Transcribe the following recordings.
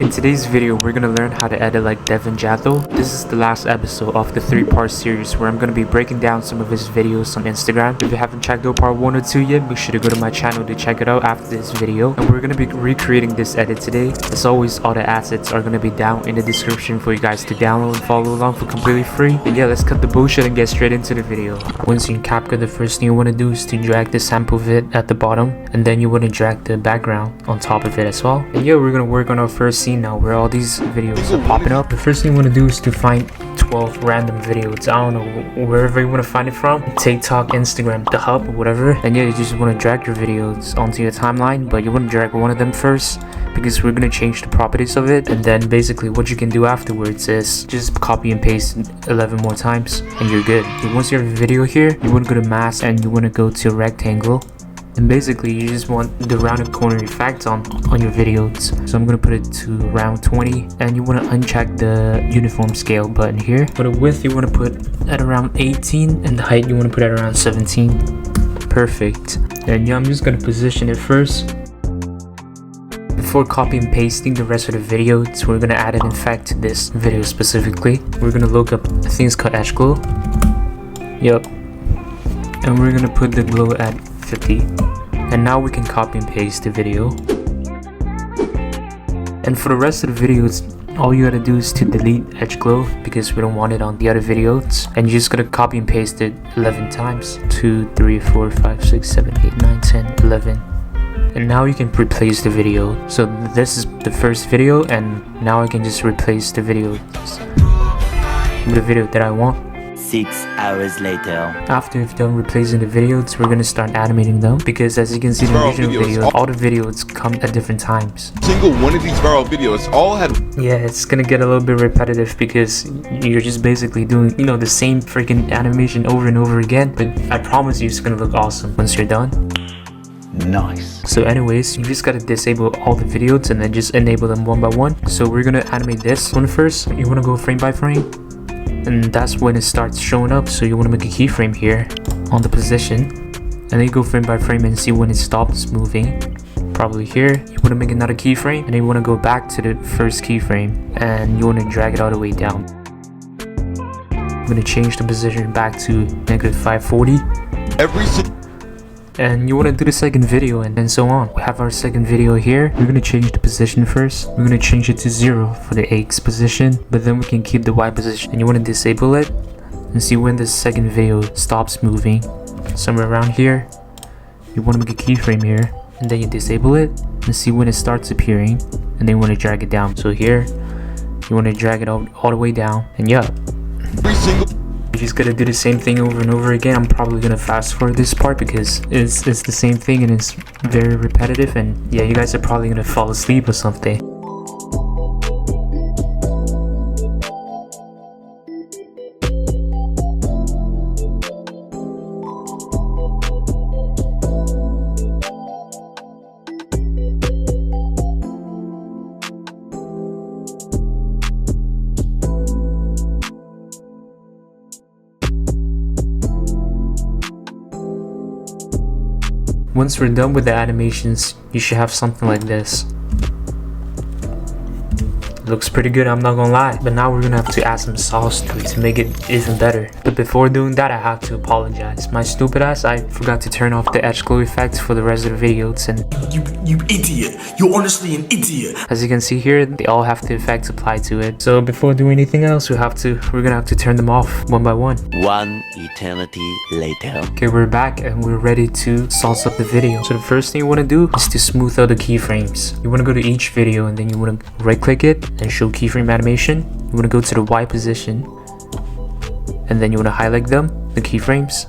In today's video, we're gonna learn how to edit like Devin Jatho. This is the last episode of the 3-part series where I'm gonna be breaking down some of his videos on Instagram. If you haven't checked out part 1 or 2 yet, make sure to go to my channel to check it out after this video. And we're gonna be recreating this edit today. As always, all the assets are gonna be down in the description for you guys to download and follow along for completely free. And yeah, let's cut the bullshit and get straight into the video. Once you're in Capcut, the first thing you wanna do is to drag the sample vid at the bottom, and then you wanna drag the background on top of it as well. And yeah, we're gonna work on our first scene now where all these videos are popping up. The first thing you want to do is to find 12 random videos. I don't know, wherever you want to find it from, TikTok, Instagram, the hub, or whatever. And yeah, you just want to drag your videos onto your timeline, but you want to drag one of them first because we're going to change the properties of it. And then basically what you can do afterwards is just copy and paste 11 more times and you're good. And once you have a video here, you want to go to mask and you want to go to rectangle. And basically you just want the rounded corner effect on your videos. So I'm gonna put it to around 20, and you want to uncheck the uniform scale button here. For the width you want to put at around 18, and the height you want to put at around 17. Perfect. And yeah, I'm just gonna position it first. Before copy and pasting the rest of the video, so we're gonna add an effect to this video specifically. We're gonna look up, I think it's called edge glow. Yep. And we're gonna put the glow at 50. And now we can copy and paste the video. And for the rest of the videos, all you gotta do is to delete edge glow because we don't want it on the other videos. And you're just gonna copy and paste it 11 times. 2, 3, 4, 5, 6, 7, 8, 9, 10, 11. And now you can replace the video. So this is the first video, and now I can just replace the video with the video that I want. 6 hours later. After you've done replacing the videos, we're gonna start animating them because as you can see in the original video, all the videos come at different times. Single one of these viral videos all had. Yeah, it's gonna get a little bit repetitive because you're just basically doing, you know, the same freaking animation over and over again. But I promise you, it's gonna look awesome once you're done. Nice. So anyways, you just gotta disable all the videos and then just enable them one by one. So we're gonna animate this one first. You wanna go frame by frame, and that's when it starts showing up. So you want to make a keyframe here on the position, and then you go frame by frame and see when it stops moving. Probably here. You want to make another keyframe, and then you want to go back to the first keyframe and you want to drag it all the way down. I'm going to change the position back to -540. And you want to do the second video, and so on. We have our second video here. We're going to change the position first. We're going to change it to 0 for the X position, but then we can keep the Y position. And you want to disable it and see when the second video stops moving. Somewhere around here. You want to make a keyframe here, and then you disable it and see when it starts appearing, and then you want to drag it down. So here, you want to drag it all the way down, and yeah. You're just gonna do the same thing over and over again. I'm probably gonna fast forward this part because it's the same thing and it's very repetitive, and yeah, you guys are probably gonna fall asleep or something. Once we're done with the animations, you should have something like this. Looks pretty good, I'm not gonna lie. But now we're gonna have to add some sauce to it to make it even better. But before doing that, I have to apologize. My stupid ass, I forgot to turn off the edge glow effect for the rest of the videos, and You idiot! You're honestly an idiot! As you can see here, they all have the effects applied to it. So before doing anything else, we're gonna have to turn them off one by one. 1 eternity later. Okay, we're back and we're ready to sauce up the video. So the first thing you want to do is to smooth out the keyframes. You want to go to each video and then you want to right click it and show keyframe animation. You want to go to the Y position and then you want to highlight them, the keyframes.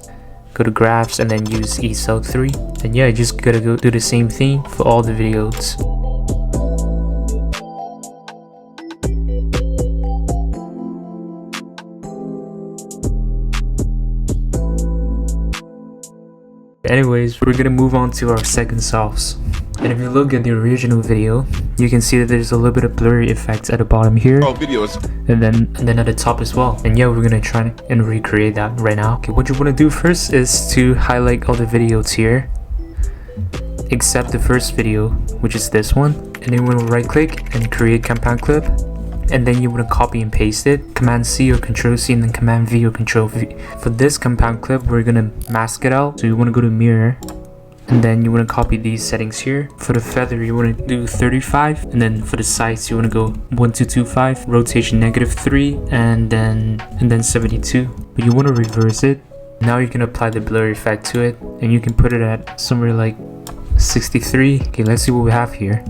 Go to graphs and then use E-Cell3. And yeah, you just gotta go do the same thing for all the videos. Anyways, we're gonna move on to our second sauce. And if you look at the original video, you can see that there's a little bit of blurry effects at the bottom here, and then at the top as well. And yeah, we're gonna try and recreate that right now. Okay, what you want to do first is to highlight all the videos here except the first video, which is this one. and then you want to right click and create compound clip, and then you want to copy and paste it, Command C or Control C, and then Command V or Control V. For this compound clip, we're gonna mask it out. So you want to go to mirror, and then you want to copy these settings here. For the feather, you want to do 35, and then for the size, you want to go 1225, rotation -3, and then 72. But you want to reverse it. Now you can apply the blur effect to it, and you can put it at somewhere like 63. Okay, let's see what we have here.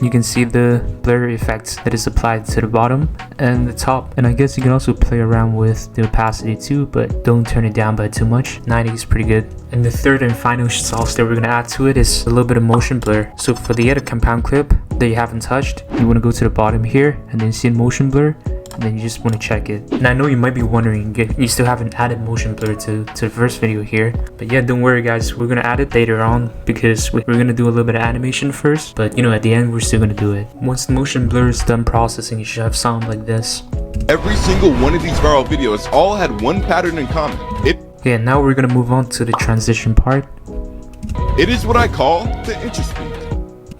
You can see the blur effect that is applied to the bottom and the top, and I guess you can also play around with the opacity too, but don't turn it down by too much. 90 is pretty good. And the third and final sauce that we're gonna add to it is a little bit of motion blur. So for the edit compound clip that you haven't touched, you want to go to the bottom here and then see motion blur, and then you just want to check it. And I know you might be wondering, you still haven't added motion blur to the first video here, but yeah, don't worry guys, we're gonna add it later on because we're gonna do a little bit of animation first, but you know, at the end we're still gonna do it. Once the motion blur is done processing, you should have sound like this. Every single one of these viral videos all had one pattern in common. Yeah, now we're gonna move on to the transition part. It is what I call the interest speed.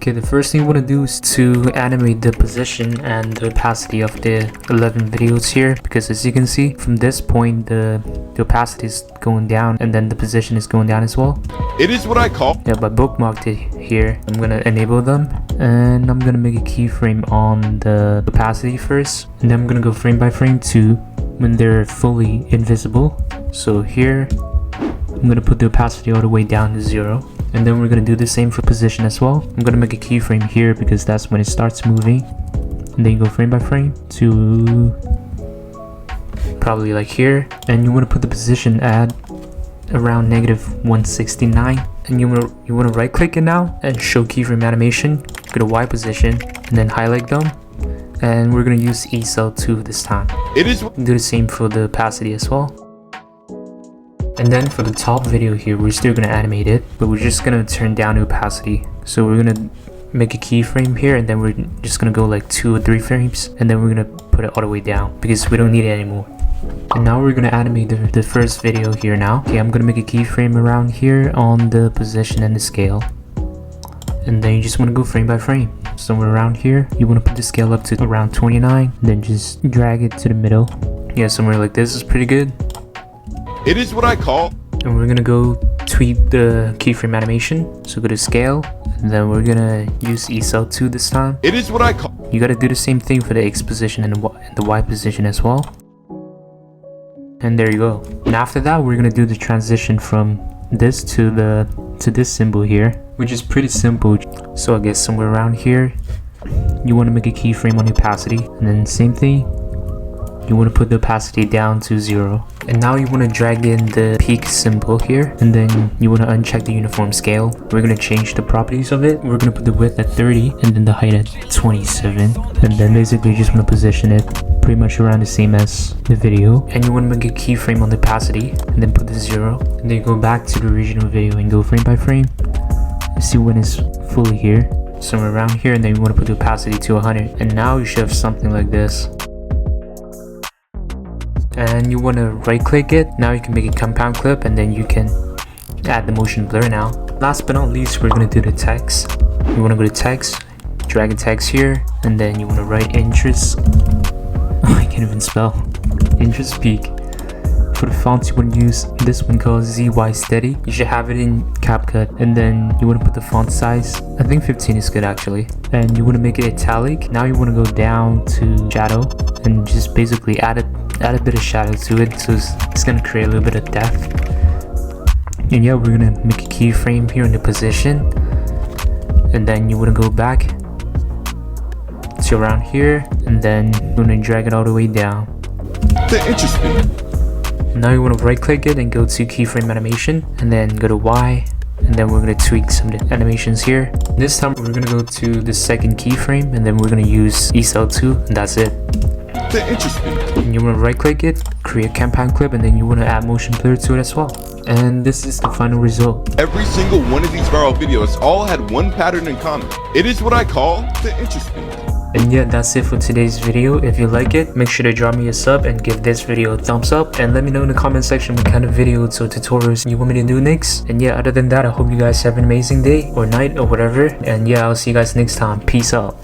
Okay, the first thing you want to do is to animate the position and the opacity of the 11 videos here, because as you can see from this point, the opacity is going down and then the position is going down as well. It is what I call. Yeah, but bookmarked it here. I'm gonna enable them, and I'm gonna make a keyframe on the opacity first, and then I'm gonna go frame by frame to when they're fully invisible. So here I'm gonna put the opacity all the way down to 0, and then we're gonna do the same for position as well. I'm gonna make a keyframe here because that's when it starts moving, and then you go frame by frame to probably like here, and you want to put the position at around -169, and you want to right click it now and show keyframe animation. Go to Y position and then highlight them, and we're gonna use ECL2 this time. It is. Do the same for the opacity as well. And then for the top video here, we're still gonna animate it, but we're just gonna turn down the opacity. So we're gonna make a keyframe here, and then we're just gonna go like 2 or 3 frames, and then we're gonna put it all the way down because we don't need it anymore. And now we're gonna animate the first video here now. Okay, I'm gonna make a keyframe around here on the position and the scale, and then you just want to go frame by frame. Somewhere around here, you want to put the scale up to around 29, then just drag it to the middle. Yeah, somewhere like this is pretty good. It is what I call. And we're gonna go tweak the keyframe animation. So go to scale, and then we're gonna use ECL2 this time. It is what I call. You gotta do the same thing for the X position and the Y position as well. And there you go. And after that, we're gonna do the transition from this to this symbol here, which is pretty simple. So I guess somewhere around here, you want to make a keyframe on the opacity, and then same thing. You want to put the opacity down to 0, and now you want to drag in the peak symbol here, and then you want to uncheck the uniform scale. We're going to change the properties of it. We're going to put the width at 30 and then the height at 27, and then basically you just want to position it pretty much around the same as the video. And you want to make a keyframe on the opacity and then put the 0, and then you go back to the original video and go frame by frame. See when it's fully here, somewhere around here, and then you want to put the opacity to 100, and now you should have something like this. And you want to right click it. Now you can make a compound clip, and then you can add the motion blur now. Last but not least, we're going to do the text. You want to go to text, drag a text here, and then you want to write interest. Oh, I can't even spell. Interest peak. For the fonts, you want to use this one called ZY Steady. You should have it in Capcut, and then you want to put the font size. I think 15 is good actually. And you want to make it italic. Now you want to go down to shadow and just basically add a bit of shadow to it, so it's gonna create a little bit of depth. And yeah, we're gonna make a keyframe here in the position, and then you want to go back to around here, and then you're gonna drag it all the way down. The interest speed. Now you want to right click it and go to keyframe animation, and then go to Y, and then we're going to tweak some of the animations here. This time we're going to go to the second keyframe, and then we're going to use ECL2, and that's it. The interest speed. and you want to right click it, create campaign clip, and then you want to add motion blur to it as well. And this is the final result. Every single one of these viral videos all had one pattern in common. It is what I call the interest speed. And yeah, that's it for today's video. If you like it, make sure to drop me a sub and give this video a thumbs up, and let me know in the comment section what kind of videos or tutorials you want me to do next. And yeah, other than that, I hope you guys have an amazing day or night or whatever, and yeah, I'll see you guys next time. Peace out.